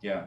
Yeah.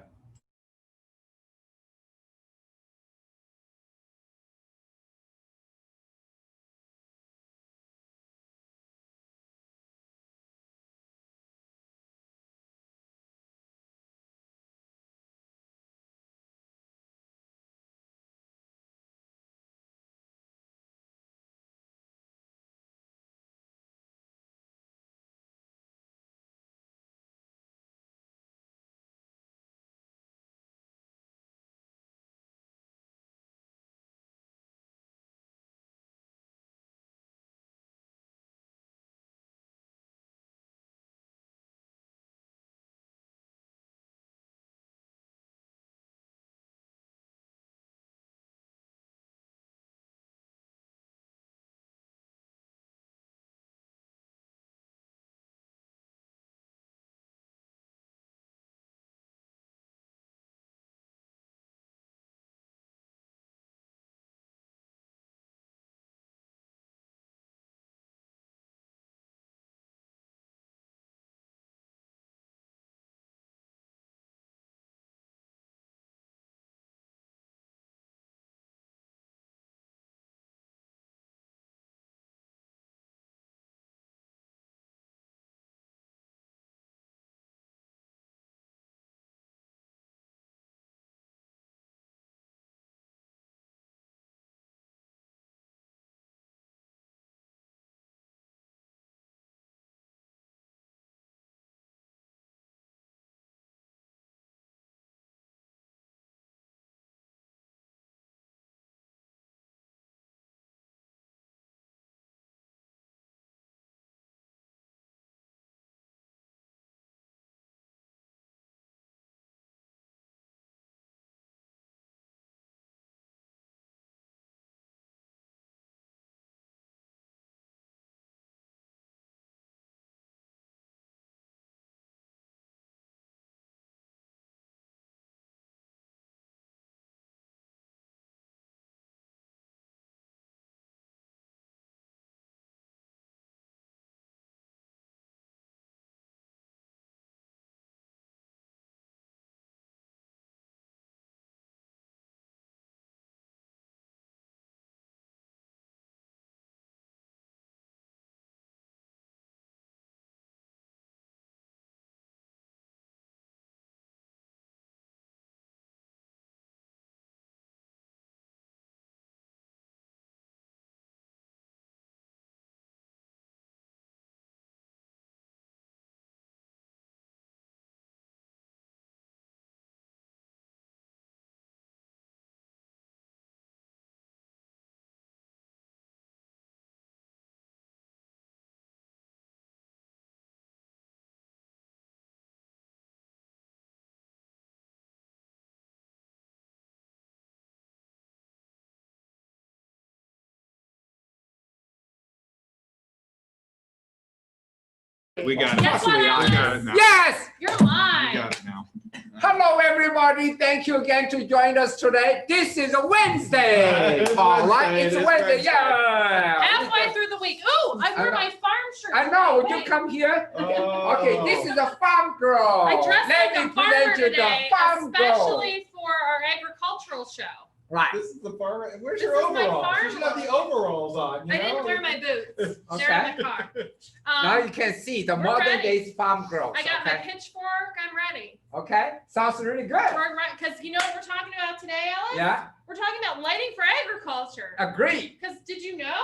We got it. Yes, We got it now. Yes! You're We live. got it now. Hello, everybody. Thank you again to join us today. This is a Wednesday, It's Paul, right? Wednesday. It's It is Wednesday, Wednesday. yeah. Halfway through the week. Ooh, I wore my farm shirt. I know. Would today. you come here? Oh. Okay, this is a farm girl. I dressed Let like me a farmer present you today, the farm girl. especially for our agricultural show. Right. This is the farmer. Where's This your is my overalls? farm You should have the look. overalls on. You I know? didn't wear my boots. Okay. They're in the car. Now you can see the we're modern ready. day farm girls. I got my Okay. pitchfork. I'm ready. Okay. Sounds really good. Because you know what we're talking about today, Alex? Yeah. We're talking about lighting for agriculture. Agree. Because did you know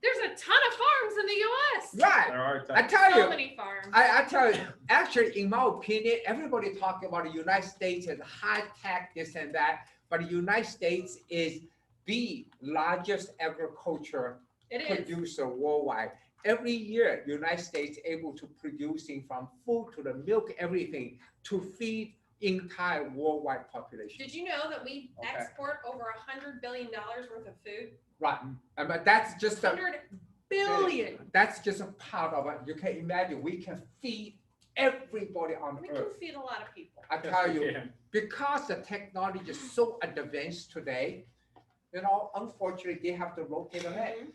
there's a ton of farms in the U.S. Right. There are I tell So you. many farms. I tell you, actually, in my opinion, everybody talking about the United States as high tech, this and that, but the United States is the largest agriculture It is. producer worldwide. Every year, the United States able to producing from food to the milk, everything to feed entire worldwide population. Did you know that we Okay. export over $100 billion worth of food? Right, but that's just a, 100 billion. that's just a part of it. You can imagine we can feed everybody on We earth. can feed a lot of people. I tell you, Yeah. because the technology is so advanced today, you know, unfortunately, they have to rotate the land,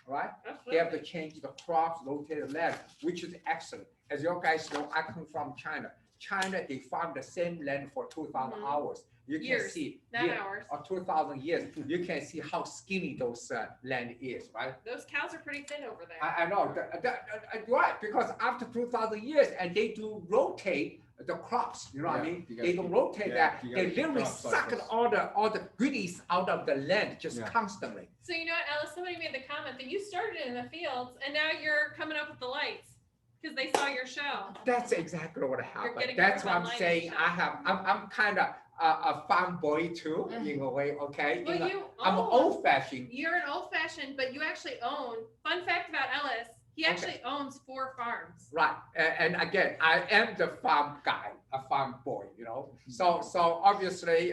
right? They have to change the crops, rotate the land, which is excellent. As you guys know, I come from China. China, they farm the same land for 2,000 Mhm. hours. You can Years, see, not yeah, hours. or 2,000 years, you can see how skinny those land is, right? Those cows are pretty thin over there. I know, right, because after 2,000 years, and they do rotate the crops, you know what I Yeah, mean? you gotta They don't keep- rotate yeah, that, you they gotta keep literally crop suck cycles. all the goodies out of the land just Yeah. constantly. So you know what, Alice, somebody made the comment that you started in the fields and now you're coming up with the lights because they saw your show. That's exactly what happened. getting That's more what I'm online saying. stuff. I'm kind of a farm boy too, in a way, okay? Well, You know, you I'm own, old fashioned. you're an old fashioned, but you actually own, fun fact about Ellis, he Okay. actually owns 4 farms. Right, and again, I am the farm guy, a farm boy, you know. So obviously,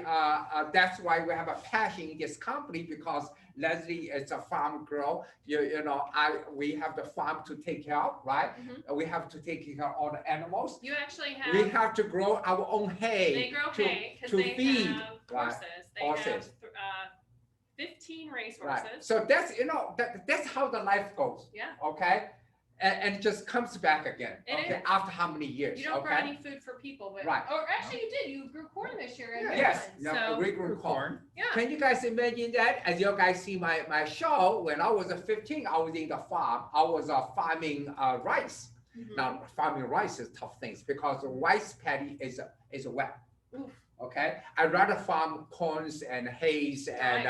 that's why we have a passion in this company, because Leslie is a farm girl. You know, we have the farm to take care of, right? Mhm. We have to take care of all the animals. You actually We have, have to grow our own hay. they grow to- hay because to they feed, have right, horses. They horses. have 15 race Right. horses. So that's, you know, that's how the life goes. Yeah. Okay, and it just comes back again. It Okay, is. after how many years? You don't grow Okay. any food for people, but Right. or actually you did. You grew corn this year. in Yes, Maryland, yeah, so we grew corn. yeah. Can you guys imagine that? As you guys see my show, when I was 15, I was in the farm. I was farming rice. Mhm. Now, farming rice is tough things because the rice paddy is wet. Oof. Okay, I'd rather farm corns and hays and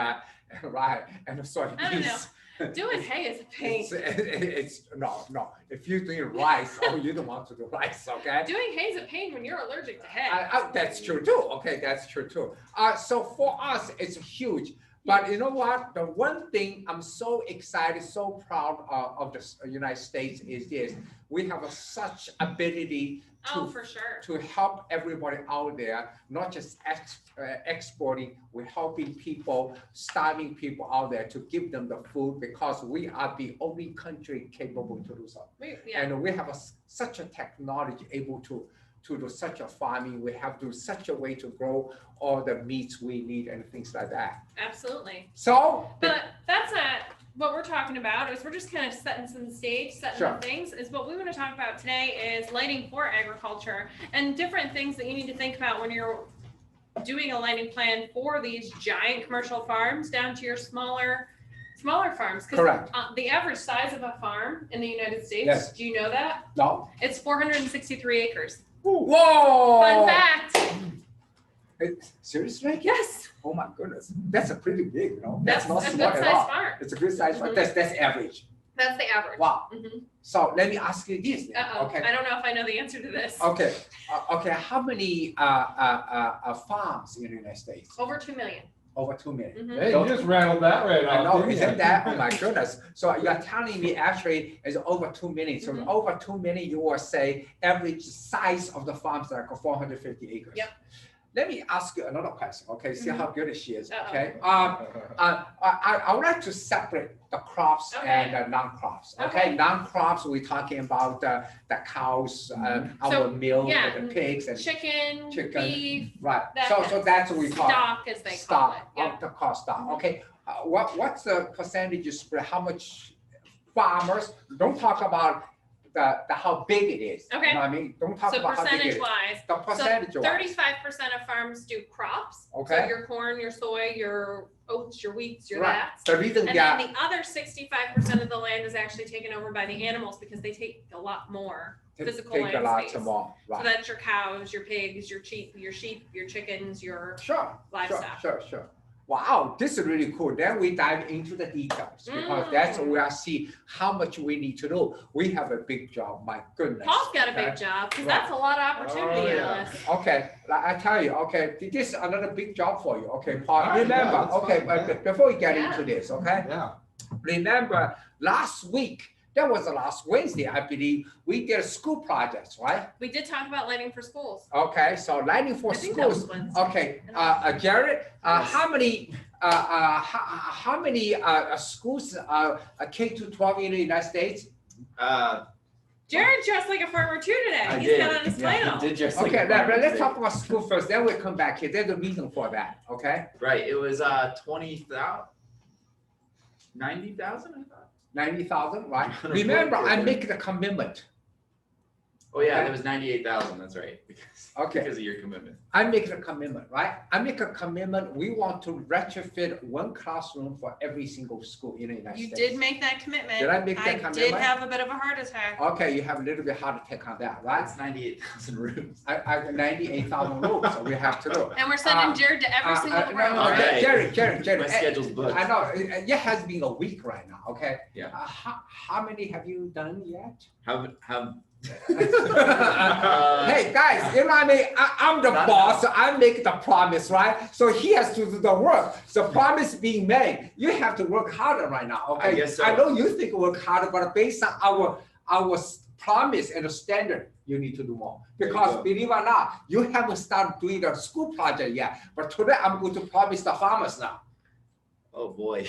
right, and soybeans. Doing hay is a pain. It's no. If you're doing rice, oh, you don't want to do rice, okay? Doing hay is a pain when you're allergic to hay. That's true too. Okay, that's true too. So for us, it's huge. But you know what? The one thing I'm so excited, so proud of the United States is this: we have such ability Oh, for sure. to help everybody out there, not just exporting. We're helping people, starving people out there to give them the food, because we are the only country capable to do so. Yeah. And we have such a technology able to do such a farming. We have to such a way to grow all the meats we need and things like that. Absolutely. So, But that's not what we're talking about. Is we're just kind of setting some stage, setting Sure. up things. Is what we want to talk about today is lighting for agriculture and different things that you need to think about when you're doing a lighting plan for these giant commercial farms down to your smaller farms. 'Cause, correct. the average size of a farm in the United States, Yes. do you know that? No. It's 463 acres. Whoa! Fun fact. Seriously? Yes. Oh my goodness, that's a pretty big, you know. That's not a good small at sized all. farm. It's a good size farm. Mhm. That's average. That's the average. Wow. Mhm. So let me ask you this. Then. Uh-oh. Okay. I don't know if I know the answer to this. Okay. Okay. How many farms in the United States? Over 2 million. Over 2 million. Mhm. Hey, you just rattled that right I off. know, didn't isn't you? that? Oh my goodness. So you're telling me actually it's over 2 million. So Mhm. over 2 million, you will say average size of the farms are 450 acres. Yep. Let me ask you another question. Okay, see how good she is. Uh-oh. Okay. I would like to separate the crops Okay. and the non-crops. Okay, Okay. non-crops, we're talking about the cows, our So, milk, yeah, the pigs, and Chicken, Chicken. beef, right. that So kind so of that's what we call stock, as they call stock. it. Yep. Of the cost stock. Mhm. Okay. What's the percentage spread? How much farmers? Don't talk about the how big it is. Okay. You know what I mean? Don't talk So about how big it percentage is. wise, The percentage wise. 35% of farms do crops. So Okay. your corn, your soy, your oats, your wheats, your Right. that. The reason, And yeah. then the other 65% of the land is actually taken over by the animals because they take a lot more physical Take a land lot space. more. So Right. that's your cows, your pigs, your sheep, your chickens, your Sure. livestock. Sure. Wow, this is really cool. Then we dive into the details because that's where I see how much we need to know. We have a big job, my goodness. Paul's got a okay? big job because Right. that's a lot of opportunity, Oh, yeah. Alice. Okay, like I tell you, okay, this is another big job for you. Okay, Paul, All right, remember, yeah, that's okay, fine, but yeah. before we get Yeah. into this, okay? Yeah. Remember last week, that was the last Wednesday, I believe, we did school projects, right? We did talk about lighting for schools. Okay, so lighting for I think that was schools. Wednesday. Okay, Jared, Yes. how many schools K to 12 in the United States? Jared dressed like a farmer too today. I He's did. got on his Yeah, flannel. he did just like Okay, a farmer let's today. talk about school first, then we'll come back here. There's a reason for that, okay? Right, it was 20,000, 90,000, I thought. 90,000, right? Unemployed Remember, I people. make the commitment. Oh, yeah, Okay. that was 98,000, that's right. Okay. Because of your commitment. I make a commitment, right? I make a commitment, we want to retrofit one classroom for every single school in the United You States. did make that commitment. Did I make that did commitment? have a bit of a heart attack. Okay, you have a little bit heart attack on that, right? That's 98,000 rooms. I 98,000 rooms, so we have to do. And we're sending Jared to every single No, room. no, Okay. Jerry. My schedule's booked. I know, it has been a week right now, okay? Yeah. How many have you done yet? Have Hey, guys, you know what I mean? I'm the Not boss, so I make the promise, right? So he has to do the work. So promise being made, you have to work harder right now, okay? I guess so. I know you think work harder, but based on our promise and the standard, you need to do more. There you Because go. believe it or not, you haven't started doing the school project yet. But today I'm going to promise the farmers now. Oh, boy.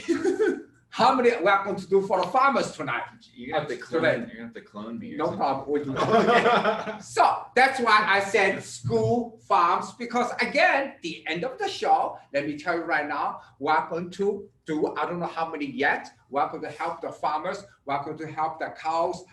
How many we are going to do for the farmers tonight? You're gonna have to clone, Today. you're gonna have to clone me or No something. problem. We'll do that. So that's why I said school farms, because again, the end of the show, let me tell you right now, we're going to do, I don't know how many yet, we're going to help the farmers, we're going to help the cows,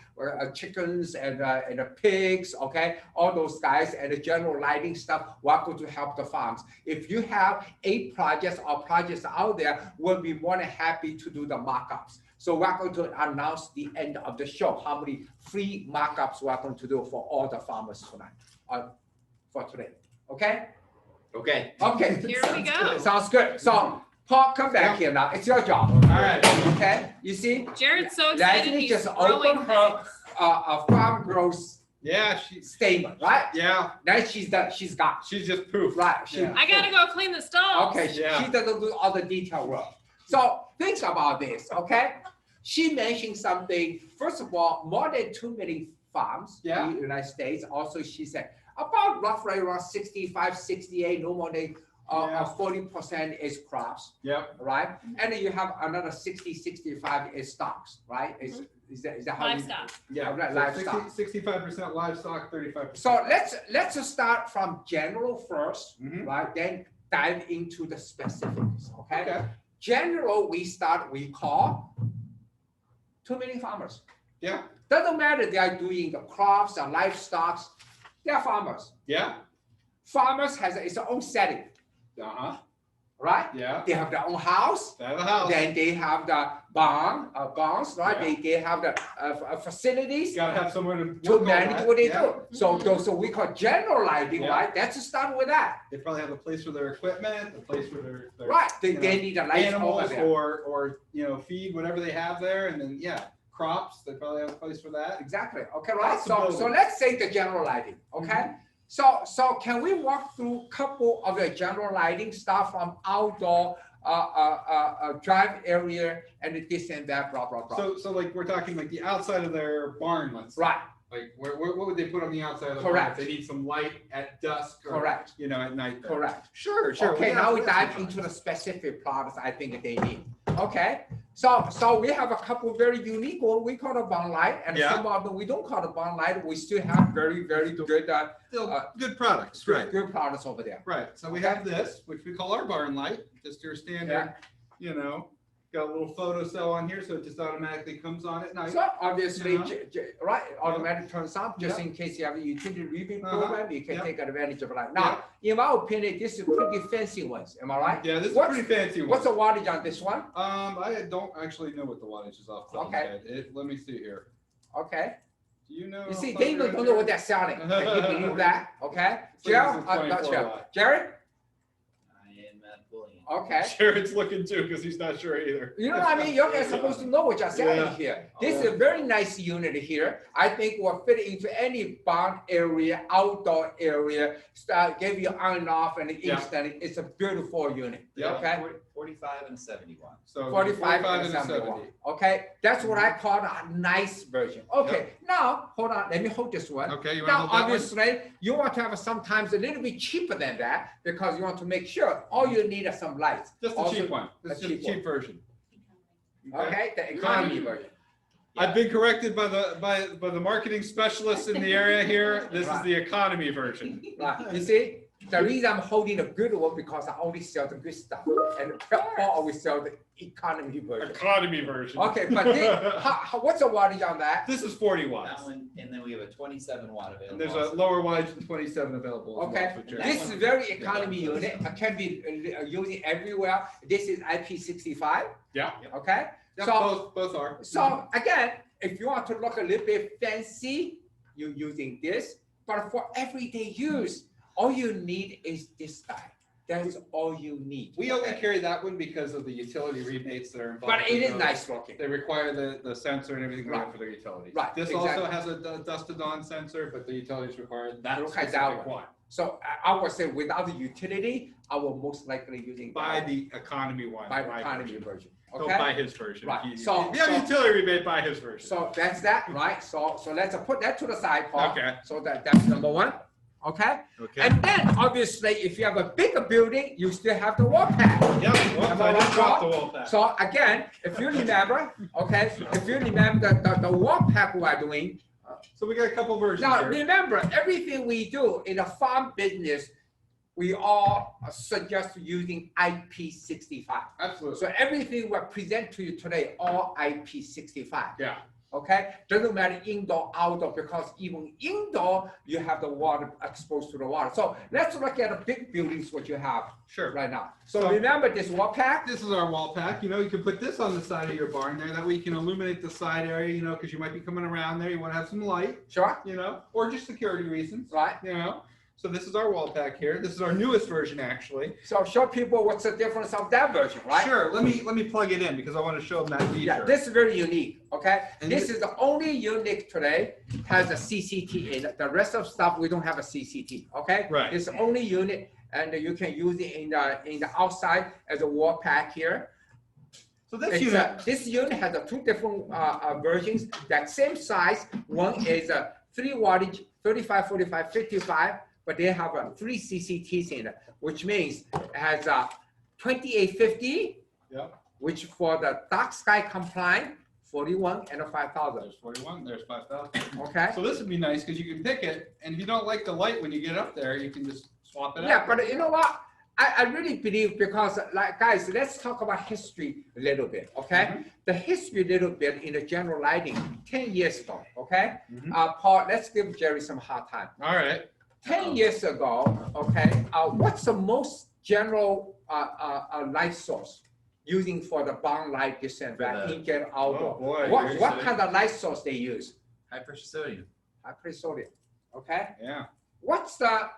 chickens and the pigs, okay, all those guys and the general lighting stuff, we're going to help the farms. If you have 8 projects or projects out there, we'll be more than happy to do the mock-ups. So we're going to announce the end of the show, how many free mock-ups we're going to do for all the farmers tonight, for today, okay? Okay. Okay. Here we go. Sounds good. So Paul, come back here now. It's your job. All right. Okay, you see? Jared's so excited. Leslie He's just throwing opened her things. farm growth Yeah, she's, statement, right? yeah, Now she's done, she's got, she's just poof. right? She, Yeah. I gotta go clean the stalls. Okay, Yeah. she doesn't do all the detail work. So think about this, okay? She mentioned something, first of all, more than 2 million farms Yeah. in the United States. Also, she said about roughly around 65, 68, no more than Yeah. 40% is crops, Yep. right? And then you have another 60, 65 is stocks, right? Is that how you? Livestock. Yeah. Right, So livestock. 65% livestock, 35%. So let's start from general first, Mhm. right? Then dive into the specifics, okay? Okay. General, we call 2 million farmers. Yeah. Doesn't matter they are doing the crops or livestock, they are farmers. Yeah. Farmers has its own setting, Uh-huh. right? Yeah. They have their own house, They have a house. then they have the bonds, right? Yeah. They have the facilities Gotta have somewhere to to work on manage that. what they Yeah. do. So we call general lighting, Yeah. right? Let's start with that, They probably have a place for their equipment, a place for their right? They you they know, need a light over animals there. or feed whatever they have there, and then crops. They probably have a place for that. Exactly, okay, right? So Possibility. let's say the general lighting, okay? So can we walk through a couple of the general lighting stuff from outdoor, drive area and this and that, blah, blah, blah. So like we're talking like the outside of their barn, let's say. Right, Like what would they put on the outside of the barn? Correct. If they need some light at dusk or correct, at night. there? correct. Sure. Okay, now we that's dive fine. into the specific products I think they need. Okay, so we have a couple very unique one we call the bond light, and Yeah. some of them we don't call the bond light. We still have very good, Still good products, right? good products over there. Right. So we Okay. have this, which we call our barn light, just your standard, got a little photo cell on here, so it just automatically comes on at night. So obviously, Yeah. right, automatic turns on, just Yeah. in case you have a utility rebate Uh-huh. program, you can Yeah. take advantage of it. Now, in my opinion, this is pretty fancy ones. Am I right? Yeah, this is What's- pretty fancy one. What's the wattage on this one? I don't actually know what the wattage is off the top of my Okay. head. Let me see here. Okay. Do you know? You see, off they the even top don't of know your what head? they're selling. Can you believe that? Okay. So Gerald, this is not 24 Gerald. watt. Jared? I am at bullying. Okay. Jared's looking too, because he's not sure either. You know what I mean? You guys are supposed to know what you're selling Yeah. here. This is a very nice unit here. I think will fit into any barn area, outdoor area, give you on and off and Yeah. instant. It's a beautiful unit. Yeah. Okay. 45 and 71. So 45 and 70. 71. Okay, that's what I call a nice version. Okay, now hold on. Let me hold this one. Okay, you want to Now, hold that one? obviously, you want to have sometimes a little bit cheaper than that because you want to make sure all you need are some lights. Just a Also, cheap one. This is just a cheap one. cheap version. Okay, the economy version. I've been corrected by the marketing specialists in the area here. This is Right. the economy version. Right, you see? The reason I'm holding the good one because I only sell the good stuff, and Paul always sell the economy version. Economy version. Okay, but what's the wattage on that? This is 40 That watts. one, and then we have a 27 watt available. And there's a also. lower wattage than 27 available. as well, Okay, which are- this is very economy unit. I can be using everywhere. This is IP65. Yeah. Okay, Yeah, so both are. so again, if you want to look a little bit fancy, you're using this. But for everyday use, all you need is this guy. That's all you need. We only okay? carry that one because of the utility rebates that are involved. But it with is those. nice looking. They require the sensor and everything Right. for their utilities. Right, This exactly. also has a dust to dawn sensor, but the utilities require that Look at that specific one. one. So I would say without the utility, I will most likely using Buy that the economy one. by my economy version. version. Don't Okay. buy his version. Right. If you So- have a utility rebate, buy his version. So that's that, right? So let's put that to the side, Paul. Okay. So that's number one. Okay. Okay. And then obviously, if you have a bigger building, you still have the wall pack. Yep. Well, Am I I right, just dropped the Paul? wall pack. So again, if you remember, okay, if you remember the wall pack we are doing. So we got a couple versions Now here. remember, everything we do in the farm business, we all suggest using IP65. Absolutely. So everything we present to you today, all IP65. Yeah. Okay, doesn't matter indoor, outdoor, because even indoor, you have the water exposed to the water. So let's look at the big buildings, what you have Sure. right now. So So- remember this wall pack? This is our wall pack. You know, you can put this on the side of your barn there. That way you can illuminate the side area, you know, because you might be coming around there. You want to have some light, Sure, you know, or just security reasons, right? you know. So this is our wall pack here. This is our newest version, actually. So show people what's the difference of that version, right? Sure. Let me plug it in because I want to show them that feature. Yeah, this is very unique, okay? And This is the only unit today has a CCT in it. The rest of stuff, we don't have a CCT, okay? Right. It's the only unit, and you can use it in the outside as a wall pack here. So this It's, unit, this unit has two different versions, that same size. One is 3 wattage, 35, 45, 55, but they have 3 CCTs in it, which means it has 2850, Yep. which for the dark sky compliant, 41 and a 5000, there's 41, there's 5,000. okay? So this would be nice because you can pick it, and if you don't like the light when you get up there, you can just swap it out. Yeah, but you know what? I really believe because, like, guys, let's talk about history a little bit, okay? Mhm. The history a little bit in the general lighting, 10 years ago, okay? Mhm. Paul, let's give Jerry some hard time. All right. 10 years ago, okay, what's the most general light source using for the barn light, this and For that, the- in general outdoor? Oh, boy, What here's what the- kind of light source they use? High pressure sodium. High pressure sodium, okay? Yeah. What's the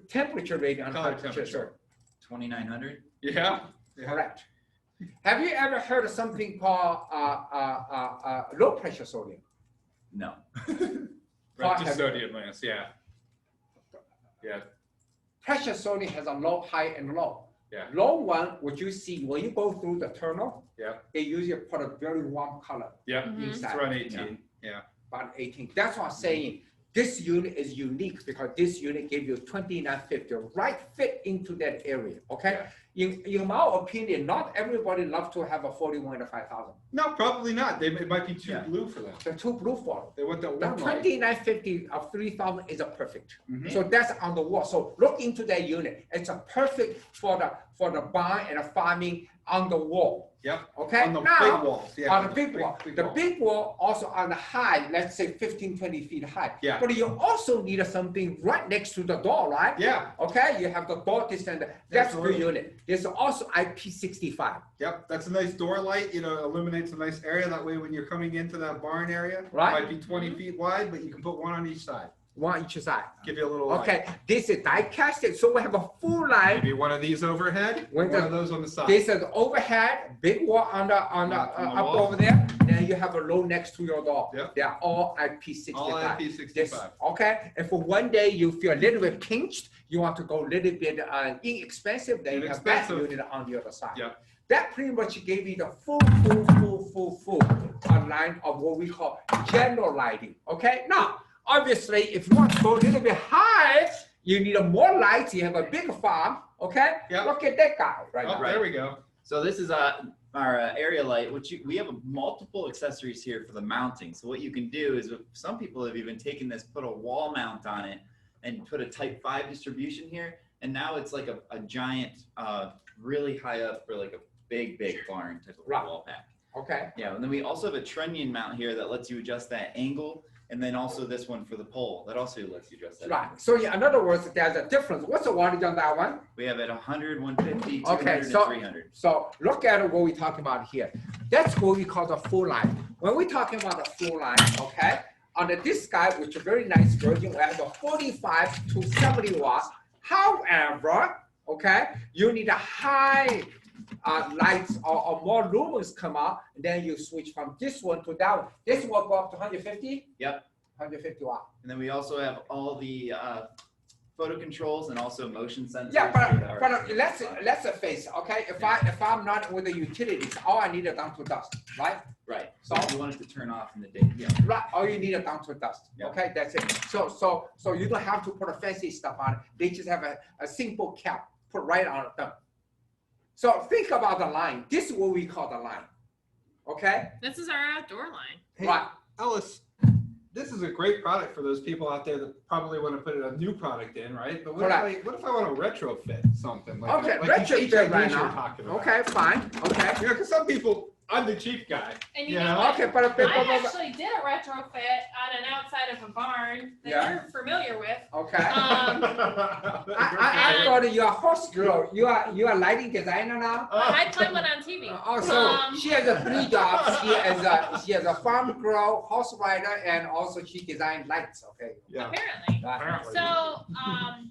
temperature rating on Color high pressure temperature. sodium? 2900. Yeah. Correct. Have you ever heard of something called low pressure sodium? No. Right to Have- sodium lamps, yeah. Yeah. Pressure sodium has a low, high, and low. Yeah. Low one, what you see when you go through the tunnel, Yeah. they usually put a very warm color Yeah. Mhm. It's inside, around 18. Yeah. about 18. That's what I'm saying. This unit is unique because this unit gave you 2950, right fit into that area, okay? In my opinion, not everybody loves to have a 41 and a 5000. No, probably not. It might be too Yeah. blue for them. The two blue for They want the it. The warm light. 2950 of 3000 is a perfect. Mhm. So that's on the wall. So look into that unit. It's a perfect for the barn and the farming on the wall. Yep. Okay. On the now, big walls. Yeah. on the big wall. The wall. big wall also on the high, let's say 15, 20 feet high. Yeah. But you also need something right next to the door, right? Yeah. Okay, you have the door this and that. That's the Absolutely. unit. There's also IP65, Yep. That's a nice door light. You know, illuminates a nice area. That way, when you're coming into that barn area, Right. it might be 20 feet wide, but you can put one on each side. one each side. Give you a little light. Okay, this is die casted, so we have a full line. Maybe one of these overhead, When one the- of those on the side. This is overhead, big wall on the On the up wall. over there. Then you have a low next to your door. Yep. They are all IP65. All This, IP65. okay, and for one day you feel a little bit pinched, you want to go a little bit inexpensive, then you have that Inexpensive. unit on the other side. Yeah. That pretty much gave you the full line of what we call general lighting. Okay, now obviously if you want to go a little bit high, you need more lights. You have a big farm. Okay, Yeah. look at that guy right Oh, now. there we go. So this is our area light, which we have multiple accessories here for the mounting. So what you can do is, some people have even taken this, put a wall mount on it, and put a type 5 distribution here. And now it's like a giant, really high up for like a big barn type of wall pack. Okay. Yeah, and then we also have a trunnion mount here that lets you adjust that angle. And then also this one for the pole that also lets you adjust that. Right. So in other words, there's a difference. What's the wattage on that one? We have at 100, 150, 200, Okay, and so 300. So look at what we're talking about here. That's what we call the full line. When we're talking about the full line, okay, on this guy, which is a very nice version, we have a 45 to 70 watts. However, okay, you need a high lights or more lumens come out, and then you switch from this one to that one. This will go up to 150? Yep. 150 watt. And then we also have all the photo controls and also motion sensors. Yeah, for but our- let's face it, okay? If I'm not with the utilities, all I need is down to dusk, right? Right. So- So if you want it to turn off in the day. Yeah. Right, all you need is down to dust. Yeah. Okay, that's it. So you don't have to put a fancy stuff on it. They just have a simple cap put right on them. So think about the line. This is what we call the line. Okay? This is our outdoor line. Hey, Right. Ellis, this is a great product for those people out there that probably want to put a new product in, right? But what if I want to retrofit something like Okay, like these retrofit right HIDs you're now. talking about? Okay, fine. Okay. You know, because some people, I'm the cheap guy. And you Yeah. know what? Okay, but I actually did a retrofit on an outside of a barn that Yeah. you're familiar with. okay. I And- thought you're a horse girl. You are lighting designer now. I played one on TV. Oh, so she has 3 jobs. She has a farm girl, horse rider, and also she designed lights. Okay. Yeah. Apparently. Apparently. So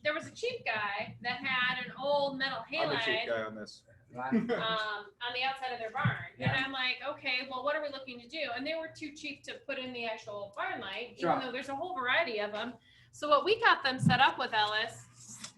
there was a cheap guy that had an old metal I'm the cheap halide guy on this. Right. on the outside of their barn. Yeah. And I'm like, okay, well, what are we looking to do? And they were too cheap to put in the actual barn light, Sure. even though there's a whole variety of them. So what we got them set up with, Ellis,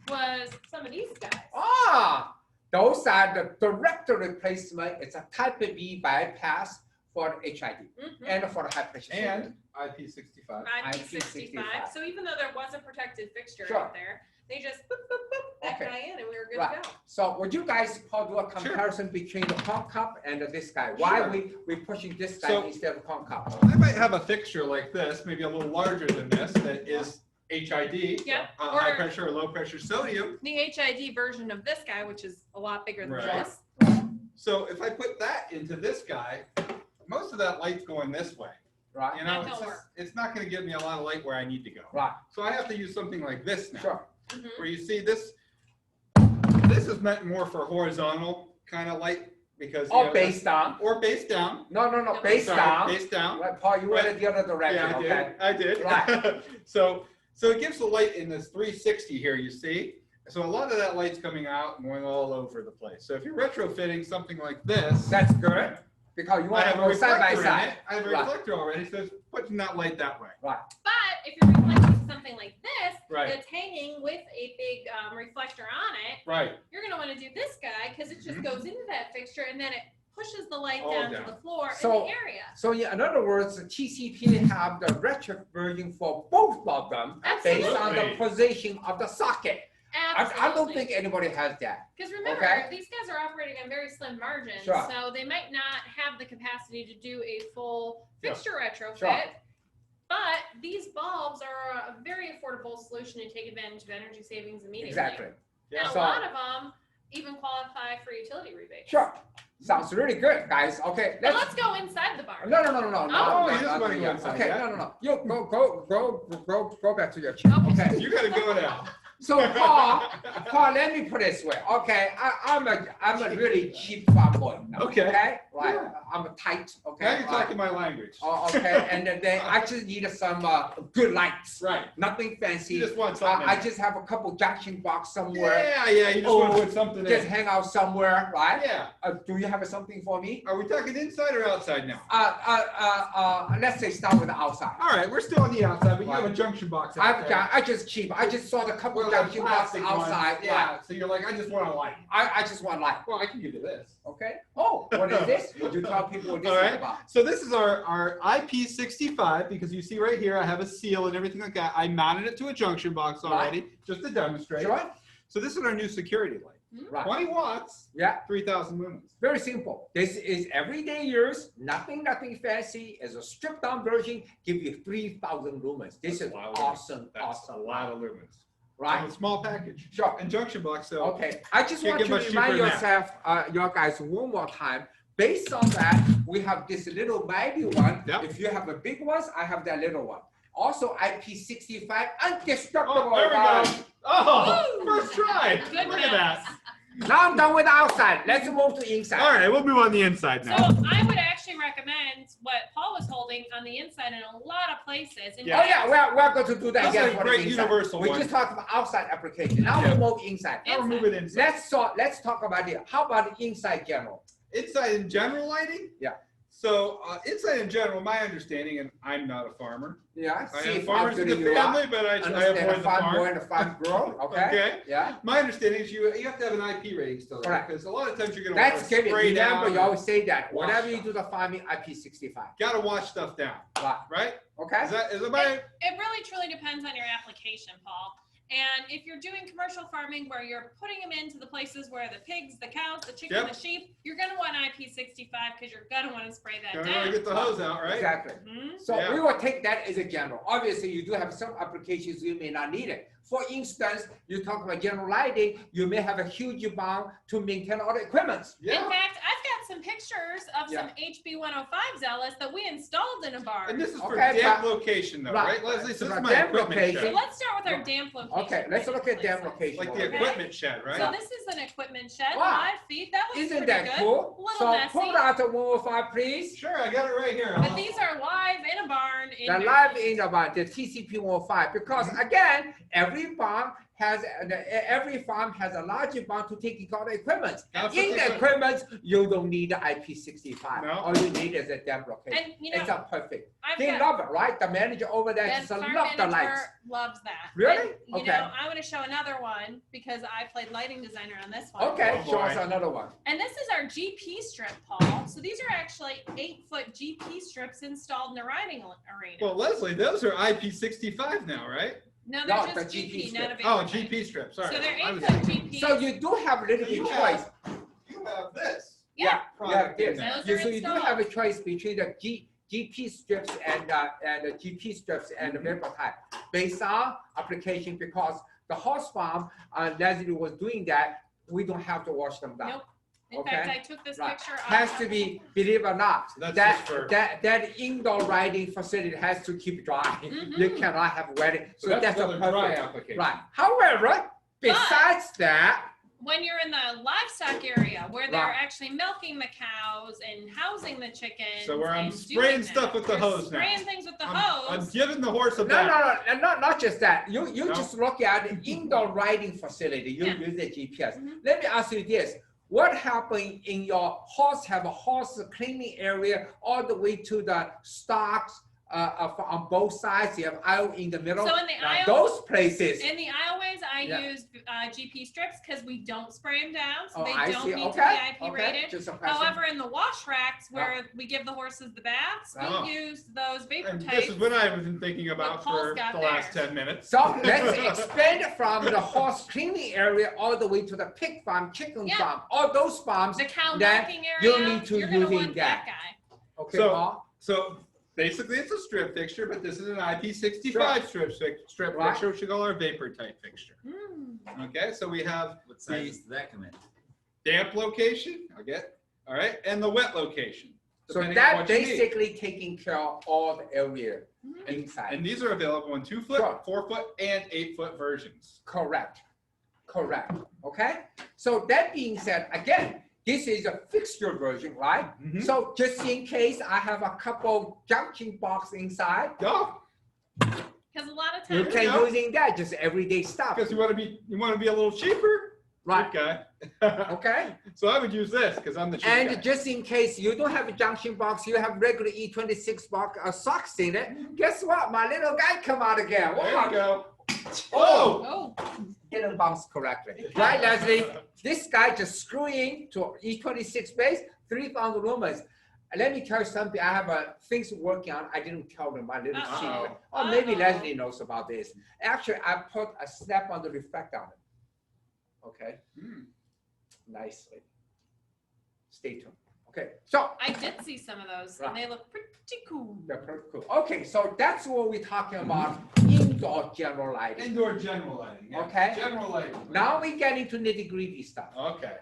was some of these guys. Ah, those are the direct replacement. It's a type B bypass for the HID Mhm. and for the high pressure. And IP65. IP65. So even though there was a protected fixture Sure. out there, they just boop, boop, boop, that Okay. guy in and we were good Right. to go. So would you guys do a comparison between the pump cup and this guy? Why Sure. we pushing this guy So- instead of pump cup? I might have a fixture like this, maybe a little larger than this, that is HID, Yeah, high or- pressure or low pressure sodium. The HID version of this guy, which is a lot bigger than Right. this. So if I put that into this guy, most of that light's going this way. Right. You know, That it's, don't just, it's not going to give me a lot of light where I need to go. Right. So I have to use something like this now, Sure. Mhm. where you see this. This is meant more for horizontal kind of light because. you Or know, base down. Or base down. No, base Sorry, down. Base down. Right, Paul, you went Right. in the other direction. Yeah, I did. okay. I did. Right. so it gives the light in this 360 here, you see. So a lot of that light's coming out and going all over the place. So if you're retrofitting something like this, That's good because you I want to have a go side by reflector in side. it. I have a Right. reflector already, so it's putting that light that way. Right. But if you're reflecting something like this, Right. that's hanging with a big reflector on it, Right. you're going to want to do this guy because it just Mhm. goes into that fixture and then it pushes the light All down down. to the floor So- in the area. So in other words, TCP have the retro version for both of them based on the Absolutely. position of the socket. I don't think anybody has that. Because remember, Okay. these guys are operating on very slim margins, Sure. so they might not have the capacity to do a full Sure. fixture retrofit. Sure. But these bulbs are a very affordable solution to take advantage of energy savings immediately. Exactly. Yeah. And a So- lot of them even qualify for utility rebates. Sure. Sounds really good, guys. Okay, But let's go inside the barn. No. Oh, you just not wanna go yet. inside, Okay, yeah? no. You go back to your chair. Okay. Okay. You gotta go now. So Paul, let me put it this way. Okay, I'm a really cheap farm boy. Now, Okay. Right. Yeah. I'm a tight. Okay. Now you're right. talking my language. Oh, okay, and then I just need some good lights. Right. Nothing fancy. You just want something. I just have a couple junction box somewhere. Yeah, you just want Oh, to put something Just in. hang out somewhere, right? Yeah. Do you have something for me? Are we talking inside or outside now? Let's say start with the outside. All right, we're still on the outside, but you have a Right. junction box out there. I just cheap. I just saw the couple Well, junction box plastic ones, outside. Yeah, so you're like, I just want a light. I just want light. Well, I can give you this. Okay. Oh, what is this? Would you tell people what this All is right. about? So this is our IP65, because you see right here, I have a seal and everything like that. I mounted it to a junction box already, just to demonstrate. Sure. So this is our new security light. Right. 20 watts, Yeah. 3,000 lumens. Very simple. This is everyday use. Nothing fancy. It's a stripped down version. Give you 3,000 lumens. This That's is a lot of lumens. awesome. That's Awesome. a lot of lumens. right? A small package. Sure. And junction box, so. Okay, I just Can't want get to much cheaper remind than that. yourself, you guys, one more time. Based on that, we have this little value one. Yep. If you have a big ones, I have that little one. Also, IP65 indestructible. Oh, there we guys. go. Oh, Woo! first try. Good Look at that. Now I'm done with the outside. Let's move to inside. All right, we'll move on the inside So now. I would actually recommend what Paul was holding on the inside in a lot of places. In Yeah. Oh yeah, we're going to do that That's again a for the great inside. universal We one. just talked about outside application. Now Yeah. we'll move inside. Now we're moving inside. Let's talk about it. How about inside general? Inside in general lighting? Yeah. So inside in general, my understanding, and I'm not a farmer. Yeah. I see have if farmers I'm in the good you are. family, but I Understand avoid the the farm farm. boy and the farm girl. Okay. Okay. Yeah. My understanding is you have to have an IP rating still, Correct. because a lot of times you're going to want That's to given. spray Remember, down. you always say that. wash Whenever you stuff. do the farming, IP65. Got to wash stuff down, Right. right? Okay. Is it my? It really truly depends on your application, Paul. And if you're doing commercial farming where you're putting them into the places where the pigs, the cows, the chickens, Yep. the sheep, you're going to want IP65 because you're going to want to spray that Gotta down. get the hose out, right? Exactly. Mhm. So Yeah. we will take that as a general. Obviously, you do have some applications you may not need it. For instance, you talk about general lighting, you may have a huge amount to maintain all the equipment. Yeah. In fact, I've got some pictures of some HB 105 Zealous that we installed in a barn. And this is for Okay, damp but- location, though, Right. right, Leslie? So So this is for my damp equipment location- So shed. let's start with our damp location. Okay, let's look at damn places. location. Like the Okay. equipment shed, right? So this is an equipment shed, Wow. 5 feet. That looks Isn't pretty that good. cool? A little So messy. pull out the 105, please. Sure, I got it right here. But these are live in a barn. In The Maryland. live in about the TCP 105 because again, every farm has a large barn to take care of the equipment. That's In what the they- equipment, you don't need the IP65. No. All you need is a damp location. And you know, It's a perfect. I've They got love it, right? The manager over there that just farm love the manager lights. loves that. Really? And, you Okay. know, I want to show another one because I played lighting designer on this one. Okay, Oh, show us boy. another one. And this is our GP strip, Paul. So these are actually 8-foot GP strips installed in a riding arena. Well, Leslie, those are IP65 now, right? No, they're No, just the GP, GP not a Oh, vapor type. GP strips. Sorry. So they're I was 8-foot thinking- GP. So you do have a little bit You choice. You have this. Yeah. You have product in this. there. Those You, are so you do installed. have a choice between the GP strips and the GP strips and the vapor type based on application because the horse farm, Leslie was doing that, we don't have to wash them down. Nope. In Okay. fact, I took this Right. picture. Has to be, believe it or not, So that's that, just for- that indoor riding facility has to keep dry. You Mhm. cannot have wet. So So that's a another dry perfect. application. Right. However, besides that, When you're in the livestock area where they're Right. actually milking the cows and housing the chickens. So where I'm and spraying doing stuff that. with the You're hose now. Spraying things with the I'm hose. giving the horse a no, bath. not just that. You No? just look at indoor riding facility. You Yeah. use the GPS. Mhm. Let me ask you this. What happened in your horse have a horse cleaning area all the way to the stocks on both sides? You have aisle in the middle. So in the Now, aisle, those places. in the aisleways, I Yeah. use GP strips because we don't spray them down, so Oh, they I don't see. need to be Okay. IP Okay. rated. Just a question. However, in the wash racks where we give the horses the baths, Oh. we use those vapor And types. this is what I've been thinking about Paul's for got the last theirs. 10 minutes. So let's expand from the horse cleaning area all the way to the pig farm, chicken Yeah. farm, all those farms. The cow Then milking you area, need to you're gonna using want that that. guy. Okay, So- Paul? So basically, it's a strip fixture, but this is an IP65 strip Right. fixture, which we call our vapor type fixture. Mm. Okay, so we have What sizes does that come in? damp location, all right, and the wet location. So depending on that what you need. basically taking care of all the area Mhm. inside. And these are available in 2-foot, Sure. 4-foot, and 8-foot versions. Correct. Correct. Okay? So that being said, again, this is a fixture version, right? Mhm. So just in case I have a couple junction box inside, Oh, Because a lot of you times, There can you go. using that, just everyday stuff. because you want to be a little cheaper. Right. Okay. Okay? So I would use this because I'm the cheap And guy. just in case you don't have a junction box, you have regular E26 box socks in it, guess what? My little guy come out again. There Wow. you go. Oh! oh, Didn't bounce correctly. Right, Leslie? This guy just screw in to E26 base, 3,000 lumens. Let me tell you something. I have things working on. I didn't tell them my little Uh-oh. secret. Or maybe Uh-oh. Leslie knows about this. Actually, I put a snap on the reflect on it. Okay, Hmm. nicely. Stay tuned. Okay, so I did see some of those, Right. and they look pretty cool. they're pretty cool. Okay, so that's what we're talking about in indoor general lighting. Indoor general lighting. Yeah. Okay. General lighting. Now we get into nitty-gritty stuff. Okay.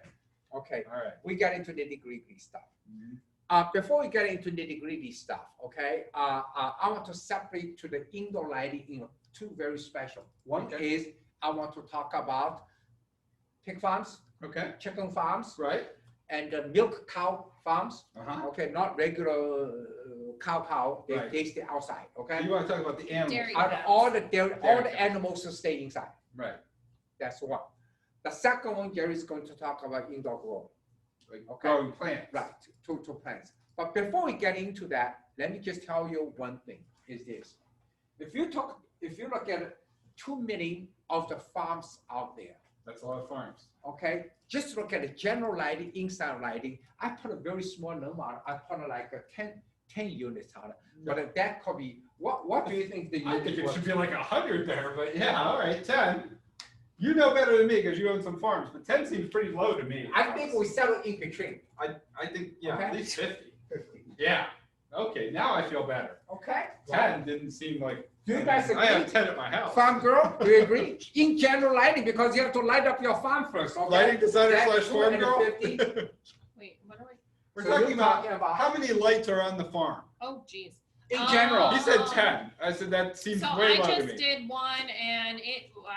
Okay, All right. we get into nitty-gritty stuff. Mhm. Before we get into nitty-gritty stuff, okay, I want to separate to the indoor lighting in two very special. One Okay. is I want to talk about pig farms, Okay. chicken farms, Right. and milk cow farms. Uh-huh. Okay, not regular cow. Right. They stay outside. So Okay, you want to talk about the animals. Dairy. all the Dairy animals will stay inside. Right. That's one. The second one, Jerry is going to talk about indoor growing. Like Okay. growing plants. Right, to plants. But before we get into that, let me just tell you one thing, is this. If you look at too many of the farms out there, That's a lot of farms. okay, just look at the general lighting, inside lighting, I put a very small number on it. I put like a 10 units on it, but that could be, what do you think the I think unit it was? should be like 100 there, but yeah, all right, 10. You know better than me because you own some farms, but 10 seems pretty low to me. I think we settle in between, I think, yeah, Okay. at least 50. Yeah. Okay, now I feel better. okay? 10 didn't seem like. Do you guys I have agree? 10 at my house. Farm girl, do you agree? In general lighting, because you have to light up your farm first, okay? Lighting designer That's slash farm girl. 250. Wait, what are we? We're So you're talking about how many lights are on the farm. Oh, geez. in general. He said 10. I said that seems So way I low to just me. did one and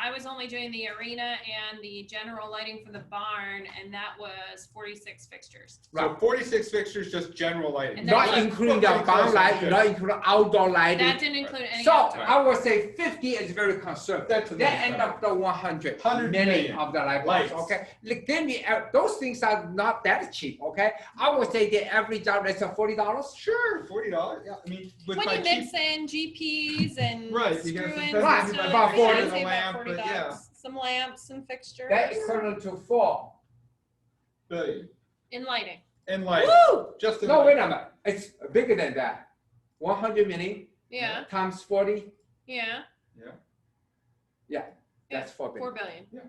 I was only doing the arena and the general lighting for the barn and that was 46 fixtures. So 46 fixtures, just general lighting. And Not that's- including the Pretty close barn to light, good. not including outdoor lighting. That didn't include any So outdoor. I would say 50 is very conservative. That's That end up to 100 100 million million of the light bulbs, lights. okay? Like, give me, those things are not that cheap, okay? I would say the average out is $40. Sure, $40. Yeah, I mean, with When my you cheap. mix in GPs and Right, screw you gotta ins spend Right, and stuff, about yeah, 40 I'd the say about lamp, 40 but yeah. bucks. Some lamps, some fixtures. That is equivalent to 4. billion In lighting. in light. Woo! Just in No, light. wait a minute. It's bigger than that. 100 million Yeah, times 40, yeah. that's 4 billion. 4 billion. Yeah.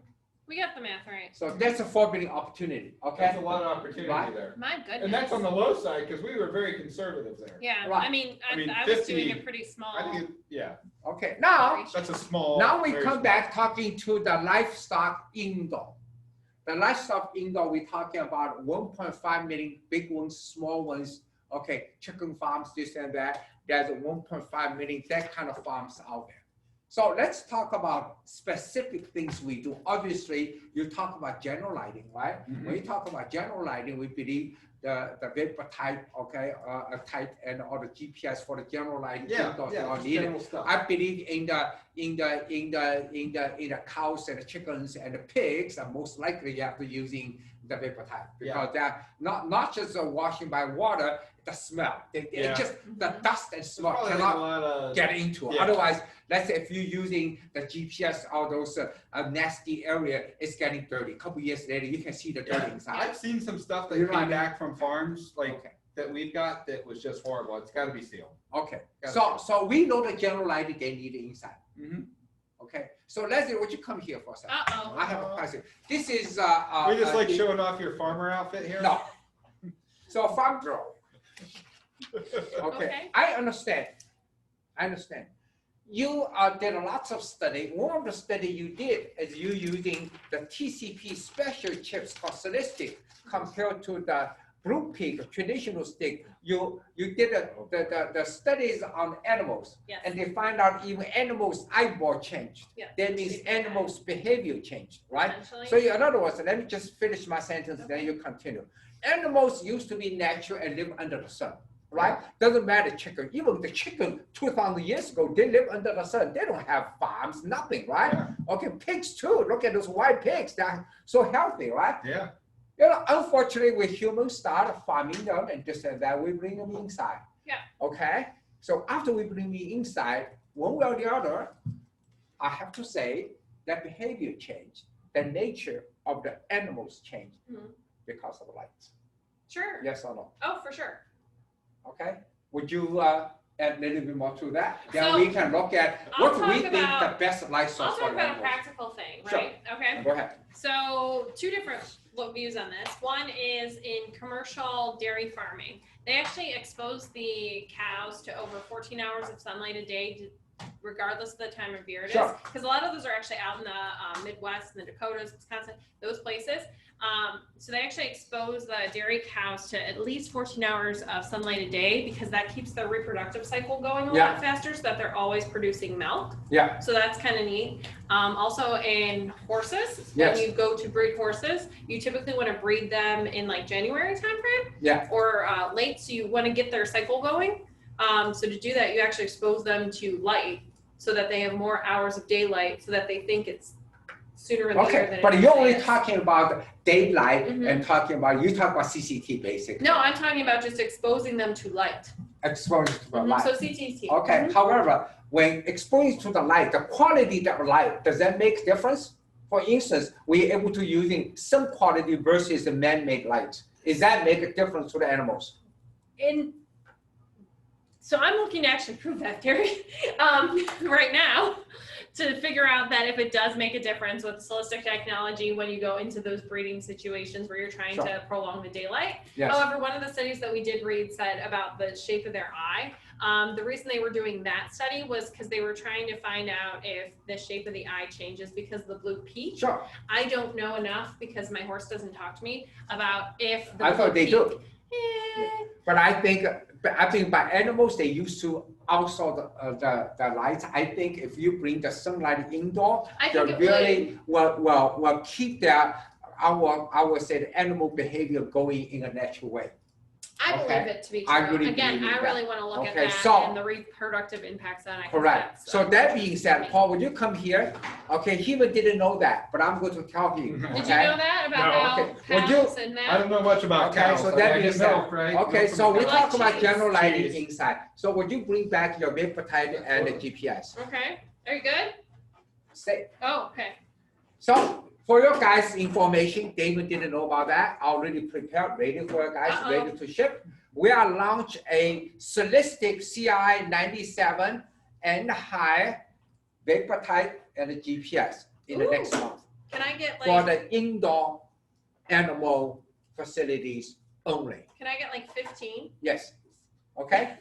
We got the math right. So that's a 4 billion opportunity, okay? That's a lot of opportunity Right. there. My goodness. And that's on the low side because we were very conservative there. Yeah, Right. I mean, I mean, I was doing 50, a pretty small. I think, yeah, Okay, now, that's a small. now we very come small. back talking to the livestock indoor. The livestock indoor, we're talking about 1.5 million, big ones, small ones, okay, chicken farms, this and that. There's 1.5 million, that kind of farms out there. So let's talk about specific things we do. Obviously, you talk about general lighting, right? Mhm. When you talk about general lighting, we believe the vapor type, okay, type and all the GPS for the general lighting. Yeah, indoors yeah, are just needed. general stuff. I believe in the cows and the chickens and the pigs, are most likely you have to using the vapor type because they're not just washing by water, the smell. Yeah. It's just the dust and smell Probably cannot a lot of. get into it. Yeah. Otherwise, let's say if you're using the GPS or those nasty area, it's getting dirty. A couple years later, you can see the dirt Yeah. inside. I've seen some stuff that You know what I came mean? back from farms like Okay. that we've got that was just horrible. It's got to be sealed. Okay. Gotta So we know the general lighting they need inside. Mhm. Okay. So Leslie, would you come here for a second? Uh-oh. I have a question. This is We just like the- showing off your farmer outfit here. No. So farm girl. Okay. Okay. I understand. You did lots of study. One of the study you did is you using the TCP special chips for ballistic compared to the blue pig traditional stick. You did the studies on animals Yes. and they find out even animals' eyeball changed. Yeah. That means animals' behavior changed, right? Essentially. So in other words, let me just finish my sentence, then you continue. Animals used to be natural and live under the sun, right? Doesn't matter chicken. Even the chicken 2,000 years ago, they live under the sun. They don't have farms, nothing, right? Yeah. Okay, pigs too. Look at those white pigs. They're so healthy, right? Yeah. You know, unfortunately, we humans start farming them and this and that, we bring them inside. Yeah. Okay? So after we bring them inside, one way or the other, I have to say that behavior changed. The nature of the animals changed Mhm. because of lights. Sure. Yes or no? Oh, for sure. Okay? Would you add a little bit more to that? Then So, we can look at I'll what we talk think the about- best light I'll source for talk the about a animals. practical thing, Sure. right? Okay. Go ahead. So two different views on this. One is in commercial dairy farming. They actually expose the cows to over 14 hours of sunlight a day regardless of the time of year it is. Sure. Because a lot of those are actually out in the Midwest, in the Dakotas, Wisconsin, those places. So they actually expose the dairy cows to at least 14 hours of sunlight a day because that keeps their reproductive cycle going a lot faster so that they're always producing milk. Yeah. So that's kind of neat. Also in horses, Yes. when you go to breed horses, you typically want to breed them in like January timeframe. Yeah. Or late, so you want to get their cycle going. So to do that, you actually expose them to light so that they have more hours of daylight so that they think it's sooner in the year than but it you're actually only is. talking about daylight Mhm. and talking about, you talk about CCT basically. No, I'm talking about just exposing them to light. Exposure to the Mhm, light. So CTT. Okay, Mhm. however, when exposed to the light, the quality of the light, does that make difference? For instance, we're able to using some quality versus the man-made light. Does that make a difference to the animals? So I'm looking to actually prove that theory right now to figure out that if it does make a difference with holistic technology when you go into those breeding situations where you're trying to prolong the daylight. Yes. However, one of the studies that we did read said about the shape of their eye. The reason they were doing that study was because they were trying to find out if the shape of the eye changes because of the blue peak. Sure. I don't know enough because my horse doesn't talk to me about if the I thought they do. But I think by animals, they used to also the lights. I think if you bring the sunlight indoor, I they think it really will keep their, I would say, the animal behavior going in a natural way. I Okay. believe it to be true. I really Again, believe I that. really want to look at Okay, that so- and the reproductive impacts that I can Correct. get, So that being said, Paul, would you come here? Okay, he even didn't know that, but I'm going to tell him. Did Did you Okay? know that about No. how Okay. Would you- cows and I that? don't know much about Okay, cows. so I that get means milk, that- right? Okay, Milk from so we the I cow. talk about cheese. general lighting Cheese. inside. So would you bring back your Vapotide and the GPS? Okay, are you good? Say, Oh, okay. so for your guys' information, David didn't know about that. Already prepared, ready for you guys, Uh-oh. ready to ship. We are launch a Solistic CI 97 and high Vapotide and the GPS in the next Ooh. month Can I get for like, the indoor animal facilities only. can I get like 15? Yes. Okay.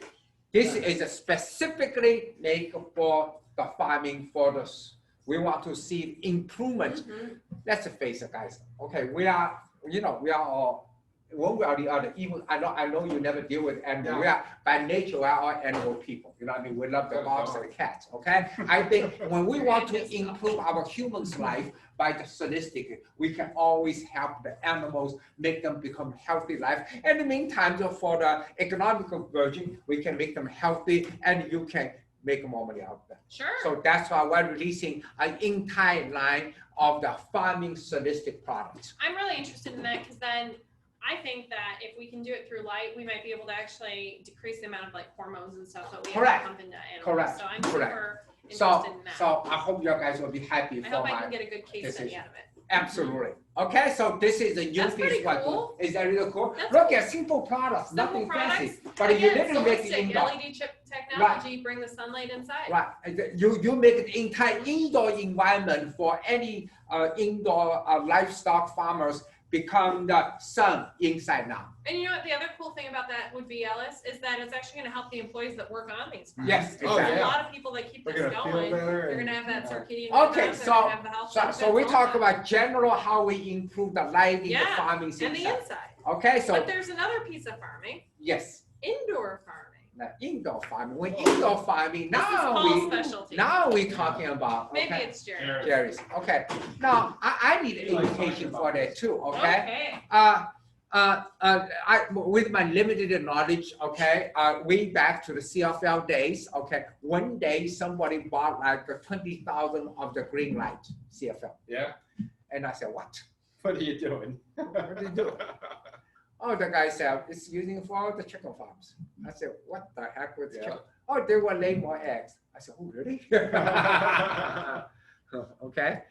This is specifically made for the farming for this. We want to see improvement. Mhm. Let's face it, guys. Okay, we are all one way or the other. Even I know you never deal with animals. We are by nature we are all animal people. You know what I mean? We love the dogs and the cats. Okay. I think when we want to improve our humans' life by the solistic, we can always help the animals, make them become healthy life. In the meantime, for the economical version, we can make them healthy, and you can make more money out of them. Sure. So that's why we're releasing an entire line of the farming solistic products. I'm really interested in that because then I think that if we can do it through light, we might be able to actually decrease the amount of like hormones and stuff that we have Correct. to pump into animals. Correct. So I'm Correct. super interested So, in that. so I hope you guys will be happy I for hope I my can get a good case study decision. out of it. Absolutely. Okay, so this is a That's pretty UV one. cool. Is that really cool? That's Look at simple products, Simple nothing products. fancy. But you Again, literally make it Solistic indoor. LED chip technology, bring the sunlight inside. Right, you make an entire indoor environment for any indoor livestock farmers become the sun inside now. And you know what? The other cool thing about that would be, Ellis, is that it's actually going to help the employees that work on these farms. Yes, Oh, So exactly. a yeah. lot of people that keep They're this gonna feel going, better they're and- going to have that circadian Okay, rhythm, they're gonna have the health So benefits, we all talk that. about general how we improve the lighting, the Yeah, farming and the inside. inside. Okay, so But there's another piece of farming, yes, indoor farming. the indoor farming. When indoor farming, This is now Paul's we specialty. talking about Maybe okay. it's Jared. Jerry's. Okay. Now I need He likes education talking for about that too. Okay. Okay. I with my limited knowledge, okay, way back to the CFL days, okay, one day somebody bought like 20,000 of the green light CFL, Yeah, and I said, what? what are you doing? What do you do? Oh, the guy said it's using for the chicken farms. I said, what the heck with Yeah. chicken? Oh, they will lay more eggs. I said, oh, really? Okay.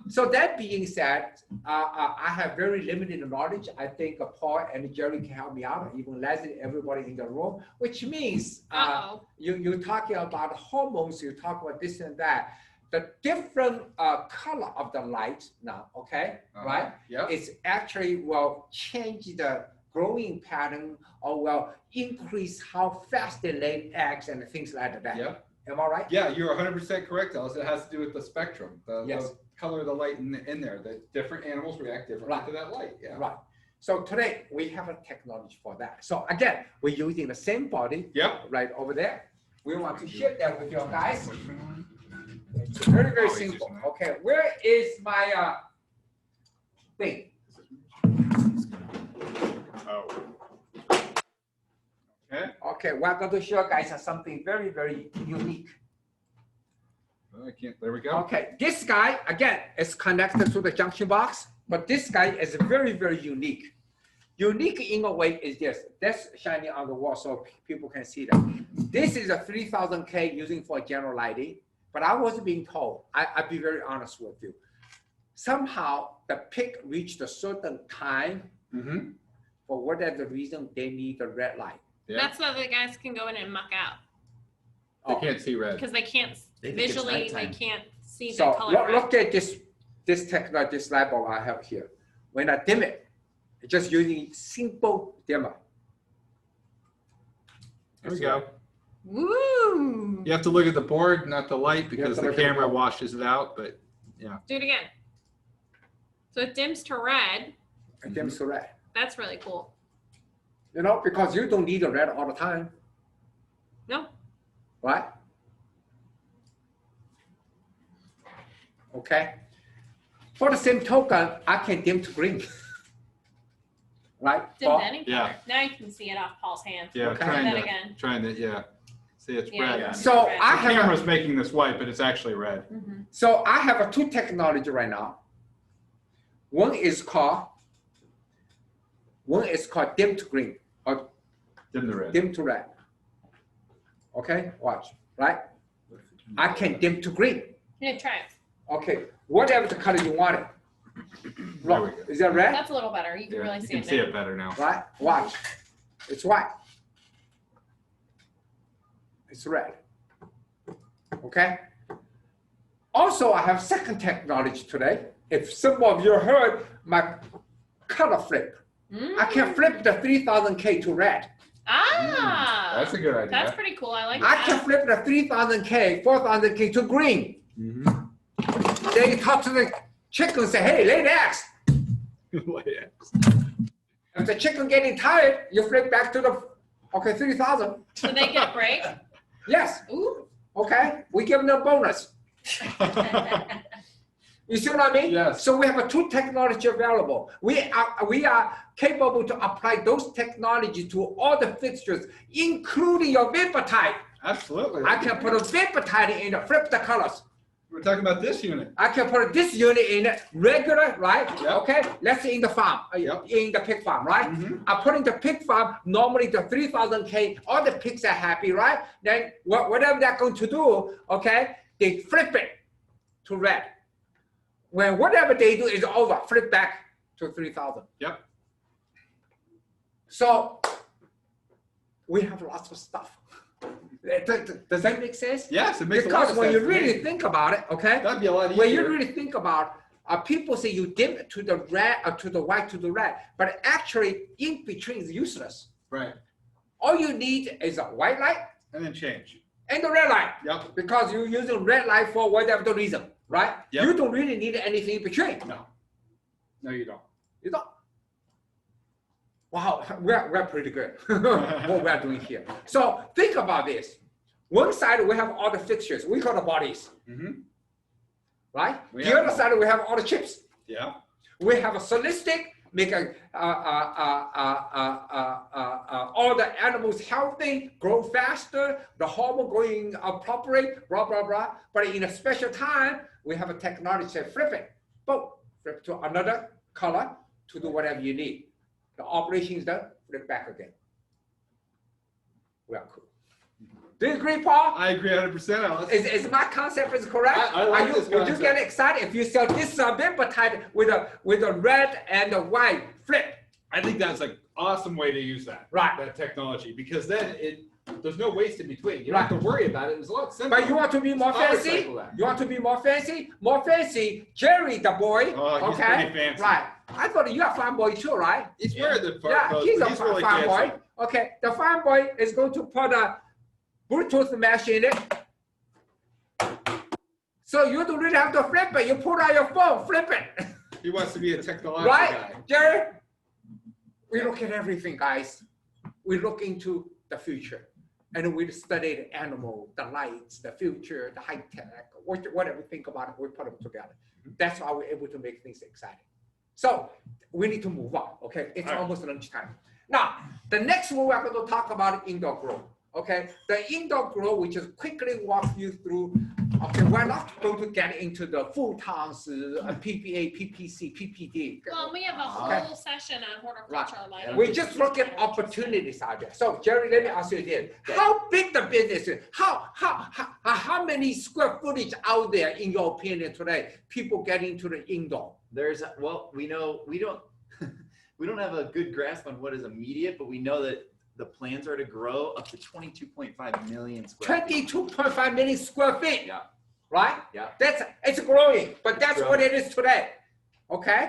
So that being said, I have very limited knowledge. I think Paul and Jerry can help me out, even Leslie, everybody in the room, which means Uh-oh. you're talking about hormones, you talk about this and that. The different color of the light now, okay, right? Yeah. It's actually will change the growing pattern or will increase how fast they lay eggs and things like that. Yeah. Am I right? Yeah, you're 100% correct, Alice. It has to do with the spectrum, Yes. the color of the light in there. The different animals react differently Right. to that light. Yeah. Right. So today we have a technology for that. So again, we're using the same body Yep. right over there. We want to share that with you guys. It's very, very simple. Okay, where is my thing? Oh. Okay. Okay, we're going to show you guys something very, very unique. I can't. There we go. Okay, this guy, again, is connected to the junction box, but this guy is very, very unique. Unique in a way is this. That's shining on the wall so people can see that. This is a 3000K using for general lighting, but I was being told, I'll be very honest with you. Somehow the peak reached a certain time, Mm-hmm. for whatever reason, they need the red light. Yeah. That's so the guys can go in and muck out They Oh. can't see red. because they can't They think it's visually, they nighttime. can't see the So color. look, right. look at this technology, this light bulb I have here. When I dim it, it's just using simple dimmer. There we go. Woo! You have to look at the board, not the light, because to the look at the camera board. washes it out. But Do it again. So it dims to red. It dims to red. That's really cool. You know, because you don't need the red all the time, No, right? Okay. For the same token, I can dim to green. Right? dimmed Paul? any Yeah. color. Now you can see it off Paul's hand. yeah, Okay. trying That to again. see it's Yeah, red. yeah. So Red. I The have camera's making this white, but it's actually red. Mm-hmm. So I have a two technology right now. One is called dim to green or Dim the red. dim to red. Okay, watch, right? I can dim to green. Yeah, try it. Okay, whatever the color you want it. There we Look, go. is that red? That's a little better. You can Yeah, really you see can it see now. it better now. Right? Watch. It's white. It's red. Okay? Also, I have second technology today. If some of you heard my color flip, I can flip the 3000K to red. Ah, That's a good idea. that's pretty cool. I like I can that. flip the 3000K, 4000K to green. Mhm. Then you talk to the chicken and say, hey, lay the eggs. If the chicken getting tired, you flip back to the, okay, 3000. So they get a break. Yes, Ooh. okay, we give them a bonus. You see what I mean? Yes. So we have a two technology available. We are capable to apply those technology to all the fixtures, including your vapor type. Absolutely. I can put a vapor type in it, flip the colors. We're talking about this unit. I can put this unit in it, regular, right? Yep. Okay, let's say in the farm, Yep. in the pig farm, right? Mhm. I put in the pig farm, normally the 3000K, all the pigs are happy, right? Then whatever they're going to do, okay, they flip it to red. When whatever they do is over, flip back to 3000. Yep. So we have lots of stuff. Does that make sense? Yes, it makes a lot Because of when sense you to me. really think about it, okay? That'd be a lot easier. When you really think about, people say you dim it to the red, to the white, to the red, but actually in between is useless. Right. All you need is a white light And then change. and the red light, Yep. because you're using red light for whatever the reason, right? Yep. You don't really need anything in between. No. No, you don't. You don't. Wow, we're pretty good. What we're doing here. So think about this. One side we have all the fixtures, we call the bodies, Mm-hmm. right? We The have other side we have all the chips. Yeah. We have a solistic, make all the animals healthy, grow faster, the hormone going properly, blah, blah, blah. But in a special time, we have a technology that flip it, boom, flip to another color to do whatever you need. The operation is done, flip back again. We are cool. Do you agree, Paul? I agree 100%, Alice. Is my concept is correct? I like this Would you concept. get excited if you sell this vapor type with a red and a white flip? I think that's an awesome way to use that. Right. That technology, because then there's no waste in between. You don't have to worry about it. It's a lot simpler. But you want to be more Power fancy? cycle that. You want to be more fancy? More fancy. Jerry, the boy. Oh, he's okay. pretty fancy. Right. I thought you are farm boy too, right? He's wearing the fur Yeah, coat, he's but a he's really farm boy. fancy. Okay. The farm boy is going to put a Bluetooth mesh in it. So you don't really have to flip it. You put on your phone, flip it. He wants to be a technological Right, guy. Jerry? We look at everything, guys. We look into the future. And we study the animal, the lights, the future, the high tech, whatever we think about it, we put them together. That's how we're able to make things exciting. So we need to move on, okay? It's almost lunchtime. Now, the next one we're going to talk about indoor grow, okay? The indoor grow, we just quickly walk you through. Okay, we're not going to get into the full towns, PPA, PPC, PPD. Well, we have a whole session on horticulture lighting. We just look at opportunities out there. So Jerry, let me ask you this. How big the business is? How many square footage out there, in your opinion, today, people get into the indoor? Well, we know, we don't have a good grasp on what is immediate, but we know that the plans are to grow up to 22.5 million square feet. 22.5 million square feet. Yeah. Right? Yeah. It's growing, but that's Growing. what it is today. Okay?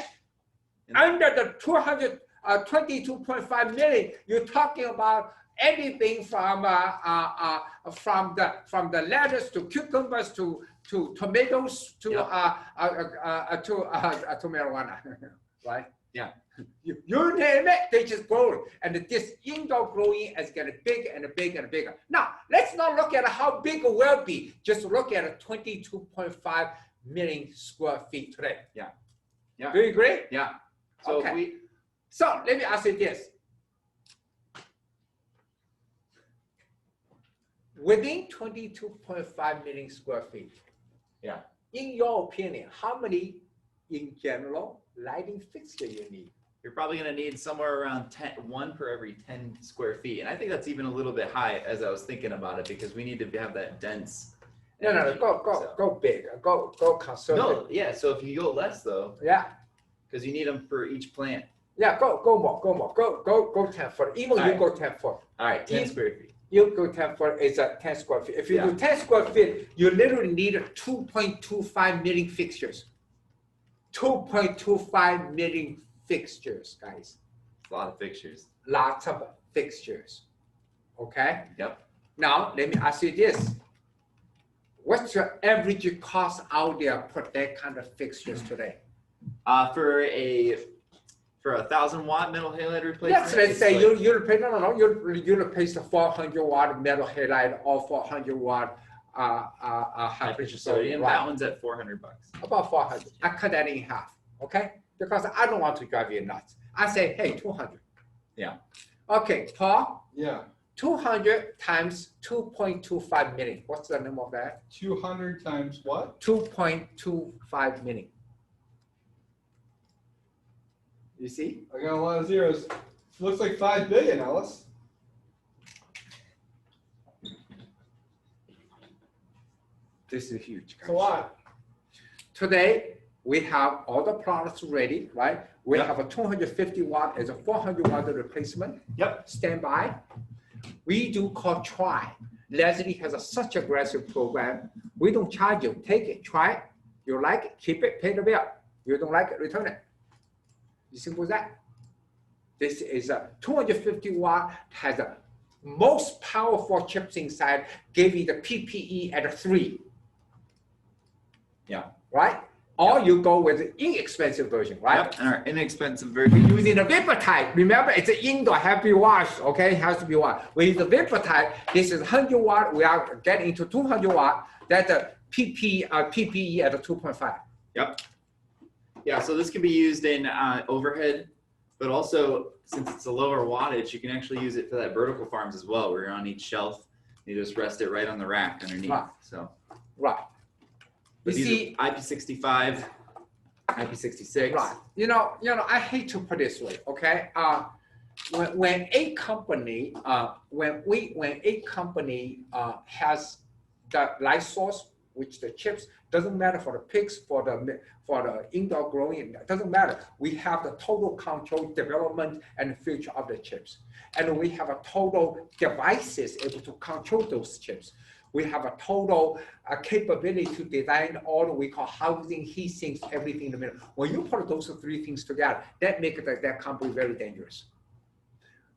And- Under the 22.5 million, you're talking about anything from the lettuce to cucumbers to tomatoes to to marijuana, right? Yeah. You name it, they just grow. And this indoor growing is getting bigger and bigger and bigger. Now, let's not look at how big it will be. Just look at 22.5 million square feet today. Yeah. Yeah. Do you agree? Yeah. So Okay. So let me ask you this. Within 22.5 million square feet, Yeah. in your opinion, how many in general lighting fixture you need? You're probably going to need somewhere around 1 per every 10 square feet. And I think that's even a little bit high as I was thinking about it, because we need to have that dense. No, energy, so. go big, go conservative. No, yeah. So if you go less though, Yeah, because you need them for each plant. yeah, go more, go 10 foot. Even you Alright. go 10 foot. All right, 10 If- square feet. You go 10 foot, it's a 10 square feet. If you Yeah. do 10 square feet, you literally need 2.25 million fixtures. 2.25 million fixtures, guys. A lot of fixtures. Lots of fixtures. Okay? Yep. Now, let me ask you this. What's your average cost out there for that kind of fixtures today? For a 1,000-watt metal halide replacement. Yes, let's it's say like- you replace, you replace the 400-watt metal halide or 400-watt high pressure sodium. sodium. That one's at $400. About 400. I cut that in half, okay? Because I don't want to drive you nuts. I say, hey, 200. Yeah. Okay, Paul, Yeah. 200 times 2.25 million. What's the name of that? 200 times what? 2.25 million. You see? I got a lot of zeros. Looks like 5 billion, Ellis. This is huge. It's a lot. Today, we have all the products ready, right? We Yep. have a 250 watt as a 400 watt replacement. Yep. Standby. We do call try. Leslie has such aggressive program. We don't charge you. Take it, try it. You like it, keep it, pay the bill. You don't like it, return it. As simple as that. This is a 250 watt, has a most powerful chips inside, gave you the PPE at a 3. Yeah. Right? Or you go with the inexpensive version, right? Yep. And our inexpensive version. Using the vapor type. Remember, it's an indoor, have to be washed, okay? It has to be washed. We use the vapor type. This is 100 watt. We are getting to 200 watt. That's a PPE at a 2.5. Yep. Yeah. So this can be used in overhead, but also since it's a lower wattage, you can actually use it for that vertical farms as well, where you're on each shelf. You just rest it right on the rack underneath. Right. So. Right. But You these see, are IP65, IP66. right. You know, I hate to put it this way, okay? When a company, when a company has the light source, which the chips, doesn't matter for the pigs, for the indoor growing, it doesn't matter. We have the total control, development, and future of the chips. And we have a total devices able to control those chips. We have a total capability to design all we call housing, heat sinks, everything in the middle. When you put those 3 things together, that makes that company very dangerous.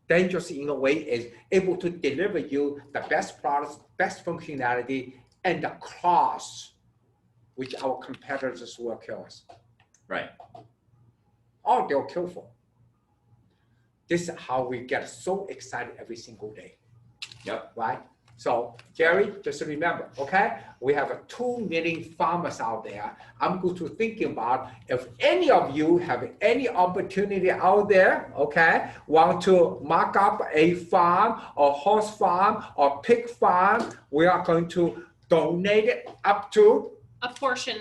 Dangerous in a way is able to deliver you the best products, best functionality, and the cost which our competitors will kill us. Right. Or they'll kill for. This is how we get so excited every single day. Yep. Right? So Jerry, just remember, okay? We have 2 million farmers out there. I'm going to think about if any of you have any opportunity out there, okay, want to mark up a farm or horse farm or pig farm, we are going to donate it up to A portion,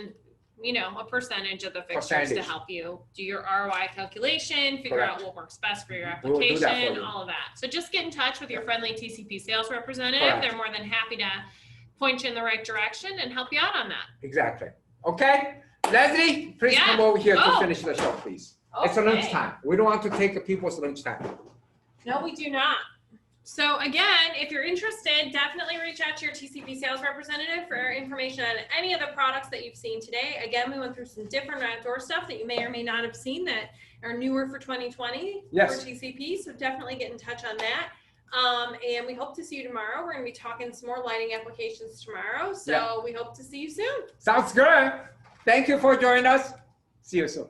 you know, a percentage of the fixtures to Percentage. help you do your ROI calculation, figure Correct. out what works best for your We will do that for application, you. all of that. So just get in touch with your friendly TCP sales representative. Correct. They're more than happy to point you in the right direction and help you out on that. exactly. Okay? Leslie, please Yeah. come over here to Oh. finish the show, please. It's a Okay. lunchtime. We don't want to take people's lunchtime. No, we do not. So again, if you're interested, definitely reach out to your TCP sales representative for information on any of the products that you've seen today. Again, we went through some different outdoor stuff that you may or may not have seen that are newer for 2020 Yes. for TCP. So definitely get in touch on that. And we hope to see you tomorrow. We're going to be talking some more lighting applications tomorrow. So Yeah. we hope to see you soon. Sounds good. Thank you for joining us. See you soon.